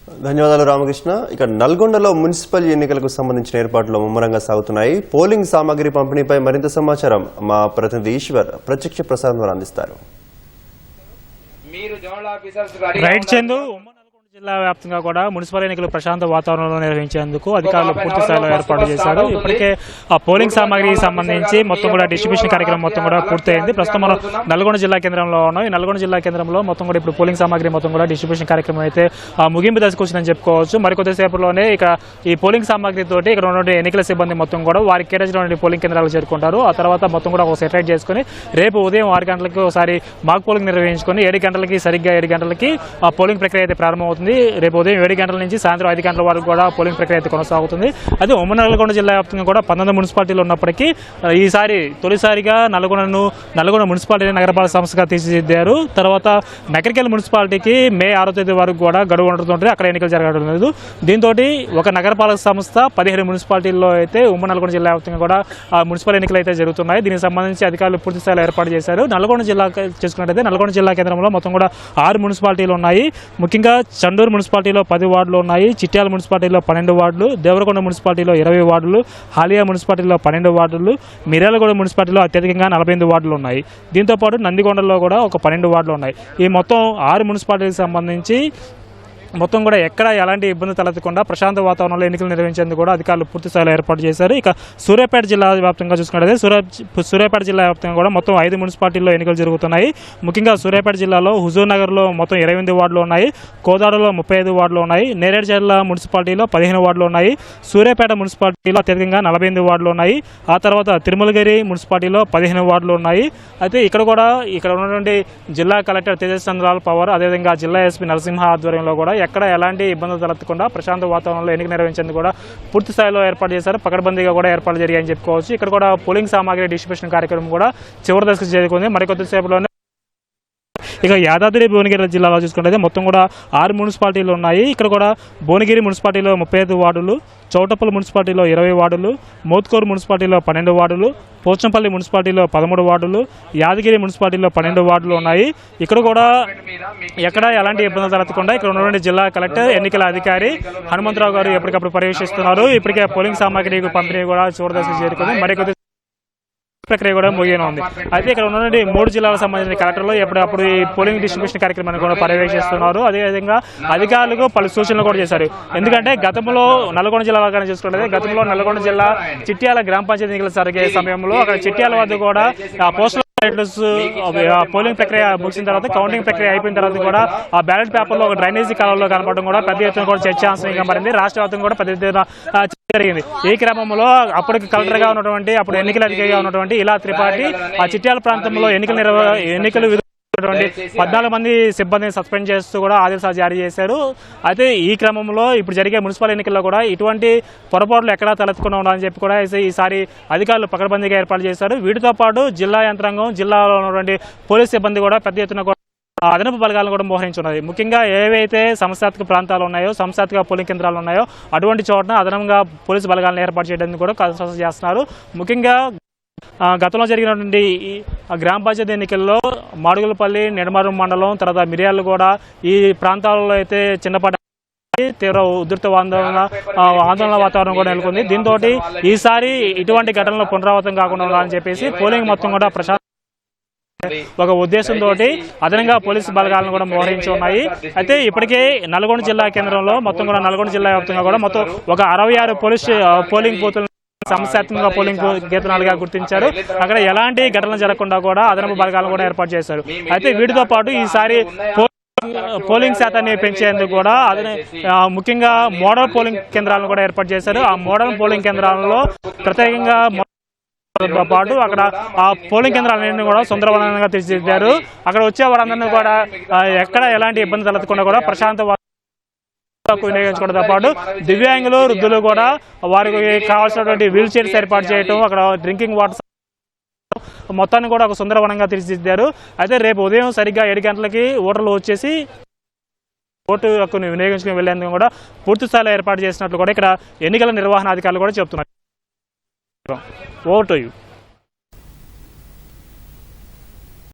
ధన్యవాదాలు రామకృష్ణ. ఇక నల్గొండలో మున్సిపల్ ఎన్నికలకు సంబంధించిన ఏర్పాట్లు ముమ్మరంగా సాగుతున్నాయి. పోలింగ్ సామాగ్రి పంపిణీపై మరింత సమాచారం మా ప్రతినిధి ఈశ్వర్ ప్రత్యక్ష ప్రసారం ద్వారా అందిస్తారు. జిల్లా వ్యాప్తంగా కూడా మున్సిపల్ ఎన్నికలు ప్రశాంత వాతావరణంలో నిర్వహించేందుకు అధికారులు పూర్తి స్థాయిలో ఏర్పాటు చేశారు. ఇప్పటికే ఆ పోలింగ్ సామాగ్రికి సంబంధించి మొత్తం కూడా డిస్ట్రిబ్యూషన్ కార్యక్రమం మొత్తం కూడా పూర్తయింది. ప్రస్తుతం మనం నల్గొండ జిల్లా కేంద్రంలో ఉన్నాం. ఈ నల్గొండ జిల్లా కేంద్రంలో మొత్తం కూడా ఇప్పుడు పోలింగ్ సామాగ్రి మొత్తం కూడా డిస్ట్రిబ్యూషన్ కార్యక్రమం అయితే ముగింపు దశకు వచ్చిందని చెప్పుకోవచ్చు. మరికొద్దిసేపట్లోనే ఇక ఈ పోలింగ్ సామాగ్రి తోటి ఇక్కడ ఉన్నటువంటి ఎన్నికల సిబ్బంది మొత్తం కూడా వారికి కేటాయించిన పోలింగ్ కేంద్రాలకు చేరుకుంటారు. ఆ తర్వాత మొత్తం కూడా ఒక సెటరేట్ చేసుకుని రేపు ఉదయం 6 గంటలకి ఒకసారి మాక్ పోలింగ్ నిర్వహించుకుని 7 గంటలకి సరిగ్గా 7 గంటలకి ఆ పోలింగ్ ప్రక్రియ అయితే ప్రారంభమవుతుంది. రేపు ఉదయం 7 గంటల నుంచి సాయంత్రం 5 గంటల వరకు కూడా పోలింగ్ ప్రక్రియ అయితే కొనసాగుతుంది. అదే ఉమ్మడి నల్గొండ జిల్లా వ్యాప్తంగా కూడా 19 మున్సిపాలిటీలు ఉన్నప్పటికీ ఈసారి తొలిసారిగా నల్గొండ మున్సిపాలిటీ నగరపాలక సంస్థగా తీర్చిదిద్దారు. తర్వాత నకరికల్ మున్సిపాలిటీకి మే 6వ తేదీ వరకు కూడా గడువు ఉండటంతో అక్కడ ఎన్నికలు జరగడం లేదు. దీంతో ఒక నగరపాలక సంస్థ 17 మున్సిపాలిటీల్లో అయితే ఉమ్మడి నల్గొండ జిల్లా వ్యాప్తంగా కూడా మున్సిపల్ ఎన్నికలు అయితే జరుగుతున్నాయి. దీనికి సంబంధించి అధికారులు పూర్తి స్థాయిలో ఏర్పాటు చేశారు. నల్గొండ జిల్లా చేసుకున్నట్టయితే నల్గొండ జిల్లా కేంద్రంలో మొత్తం కూడా 6 మున్సిపాలిటీలు ఉన్నాయి. ముఖ్యంగా చండూరు మున్సిపాలిటీలో 10 వార్డులు ఉన్నాయి. చిట్యాల మున్సిపాలిటీలో 12 వార్డులు, దేవరకొండ మున్సిపాలిటీలో 20 వార్డులు, హాలియా మున్సిపాలిటీలో 12 వార్డులు, మిర్యాలగూడ మున్సిపాలిటీలో అత్యధికంగా 48 వార్డులు ఉన్నాయి. దీంతోపాటు నందికొండలో కూడా ఒక 12 వార్డులు ఉన్నాయి. ఈ మొత్తం 6 మున్సిపాలిటీలకు సంబంధించి మొత్తం కూడా ఎక్కడ ఎలాంటి ఇబ్బంది తలెత్తకుండా ప్రశాంత వాతావరణంలో ఎన్నికలు నిర్వహించేందుకు కూడా అధికారులు పూర్తి స్థాయిలో ఏర్పాటు చేశారు. ఇక సూర్యాపేట జిల్లా వ్యాప్తంగా చూసుకున్నట్లయితే సూర్యాపేట జిల్లా వ్యాప్తంగా కూడా మొత్తం 5 మున్సిపాలిటీల్లో ఎన్నికలు జరుగుతున్నాయి. ముఖ్యంగా సూర్యాపేట జిల్లాలో హుజూర్ నగర్లో మొత్తం 28 వార్డులు ఉన్నాయి. కోదాడలో 35 వార్డులు ఉన్నాయి. నేరేడు జిల్లా మున్సిపాలిటీలో 15 వార్డులు ఉన్నాయి. సూర్యాపేట మున్సిపాలిటీలో అత్యధికంగా 48 వార్డులు ఉన్నాయి. ఆ తర్వాత తిరుమలగిరి మున్సిపాలిటీలో 15 వార్డులు ఉన్నాయి. అయితే ఇక్కడ ఉన్నటువంటి జిల్లా కలెక్టర్ తేజస్ చంద్రాల పవర్, అదేవిధంగా జిల్లా ఎస్పీ నరసింహ ఆధ్వర్యంలో కూడా ఎక్కడ ఎలాంటి ఇబ్బందులు తలెత్తకుండా ప్రశాంత వాతావరణంలో ఎన్నిక నిర్వహించేందుకు కూడా పూర్తి స్థాయిలో ఏర్పాటు చేశారు. పకడ్బందీగా కూడా ఏర్పాట్లు జరిగాయని చెప్పుకోవచ్చు. ఇక్కడ కూడా పోలింగ్ సామాగ్రి డిస్ట్రిబ్యూషన్ కార్యక్రమం కూడా చివరి దశకు చేరుకుంది. మరికొద్దిసేపులోనే ఇక యాదాద్రి భువనగిరి జిల్లాలో చూసుకుంటే మొత్తం కూడా 6 మున్సిపాలిటీలు ఉన్నాయి. ఇక్కడ కూడా భువనగిరి మున్సిపాలిటీలో 35 వార్డులు, చౌటప్పల్ మున్సిపాలిటీలో 20 వార్డులు, మోత్కూరు మున్సిపాలిటీలో 12 వార్డులు, పోచంపల్లి మున్సిపాలిటీలో 13 వార్డులు, యాదగిరి మున్సిపాలిటీలో 12 వార్డులు ఉన్నాయి. ఇక్కడ కూడా ఎక్కడ ఎలాంటి ఇబ్బందులు తలెత్తకుండా ఇక్కడ ఉన్నటువంటి జిల్లా కలెక్టర్, ఎన్నికల అధికారి హనుమంతరావు గారు ఎప్పటికప్పుడు పర్యవేక్షిస్తున్నారు. ఇప్పటికే పోలింగ్ సామాగ్రి పంపిణీ కూడా చివరి దశకు చేరుకుంది. మరికొద్ది ప్రక్రియ కూడా ముగియన ఉంది. అయితే ఇక్కడ ఉన్నటువంటి 3 జిల్లాలకు సంబంధించిన కలెక్టర్లు ఎప్పుడప్పుడు ఈ పోలింగ్ డిస్ట్రిబ్యూషన్ కార్యక్రమాన్ని కూడా పర్యవేక్షిస్తున్నారు. అదేవిధంగా అధికారులకు పలు సూచనలు కూడా చేశారు. ఎందుకంటే గతంలో నల్గొండ జిల్లా కానీ చూసుకుంటే గతంలో నల్గొండ జిల్లా చిట్యాల గ్రామ పంచాయతీ ఎన్నికలు జరిగే సమయంలో అక్కడ చిట్యాల వద్ద కూడా పోస్టల్ పోలింగ్ ప్రక్రియ ముగిసిన తర్వాత కౌంటింగ్ ప్రక్రియ అయిపోయిన తర్వాత కూడా ఆ బ్యాలెట్ పేపర్లో ఒక డ్రైనేజీ కాలంలో కనపడడం కూడా పెద్ద ఎత్తున కూడా చర్చాంశంగా మారింది. రాష్ట్ర వ్యాప్తంగా కూడా పెద్ద ఎత్తున జరిగింది. ఈ క్రమంలో అప్పటికి కలెక్టర్గా ఉన్నటువంటి అప్పుడు ఎన్నికల అధికారిగా ఉన్నటువంటి ఇలా త్రిపాఠి ఆ చిట్యాల ప్రాంతంలో ఎన్నికలు 14 మంది సిబ్బందిని సస్పెండ్ చేస్తూ కూడా ఆదేశాలు జారీ చేశారు. అయితే ఈ క్రమంలో ఇప్పుడు జరిగే మున్సిపల్ ఎన్నికల్లో కూడా ఇటువంటి పొరపాట్లు ఎక్కడా తలెత్తకుండా ఉండాలని చెప్పి కూడా ఈసారి అధికారులు పకడ్బందీగా ఏర్పాటు చేశారు. వీటితో పాటు జిల్లా యంత్రాంగం, జిల్లాలో ఉన్నటువంటి పోలీస్ సిబ్బంది కూడా పెద్ద ఎత్తున అదనపు బలగాలను కూడా మోహరించున్నది. ముఖ్యంగా ఏవైతే సమస్యాత్మక ప్రాంతాలు ఉన్నాయో, సమస్యాత్మక పోలింగ్ కేంద్రాలు ఉన్నాయో అటువంటి చోటన అదనంగా పోలీసు బలగాలను ఏర్పాటు చేయడానికి కూడా కసరత్తు చేస్తున్నారు. ముఖ్యంగా గతంలో జరిగినటువంటి గ్రామ పంచాయతీ ఎన్నికల్లో మాడుగులపల్లి, నెడమరు మండలం, తర్వాత మిర్యాలగూడ ఈ ప్రాంతాలలో అయితే చిన్నపాటి తీవ్ర ఉధృత ఆందోళన వాతావరణం కూడా నెలకొంది. దీంతో ఈసారి ఇటువంటి ఘటనలు పునరావృతం కాకుండా ఉండాలని చెప్పేసి పోలింగ్ మొత్తం కూడా ఒక ఉద్దేశంతో అదనంగా పోలీసు బలగాలను కూడా మోహరించి ఉన్నాయి. అయితే ఇప్పటికే నల్గొండ జిల్లా కేంద్రంలో మొత్తం కూడా నల్గొండ జిల్లా వ్యాప్తంగా కూడా మొత్తం ఒక 66 పోలింగ్ బూతులను సమస్యాత్మక పోలింగ్ కేంద్రాలుగా గుర్తించారు. అక్కడ ఎలాంటి ఘటనలు జరగకుండా కూడా అదనపు బలగాలను కూడా ఏర్పాటు చేశారు. అయితే వీటితో పాటు ఈసారి పోలింగ్ శాతాన్ని పెంచేందుకు కూడా ముఖ్యంగా మోడల్ పోలింగ్ కేంద్రాలను కూడా ఏర్పాటు చేశారు. ఆ మోడల్ పోలింగ్ కేంద్రాలలో ప్రత్యేకంగా పాటు అక్కడ ఆ పోలింగ్ కేంద్రాలన్నింటినీ కూడా సుందరవనంగా తీర్చిదిద్దారు. అక్కడ వచ్చే వారందరినీ కూడా ఎక్కడ ఎలాంటి ఇబ్బంది తలెత్తకుండా కూడా ప్రశాంత వినియోగించుకోవడంతో పాటు దివ్యాంగులు, వృద్ధులు కూడా వారికి కావాల్సినటువంటి వీల్ చైర్స్ ఏర్పాటు చేయడం, అక్కడ డ్రింకింగ్ వాటర్ మొత్తాన్ని కూడా ఒక సుందరవనంగా తీర్చిదిద్దారు. అయితే రేపు ఉదయం సరిగ్గా 7 గంటలకి ఓటర్లు వచ్చేసి ఓటు హక్కును వినియోగించుకుని వెళ్లేందుకు కూడా పూర్తి స్థాయిలో ఏర్పాటు చేసినట్లు కూడా ఇక్కడ ఎన్నికల నిర్వహణ అధికారులు కూడా చెప్తున్నారు. ఓటు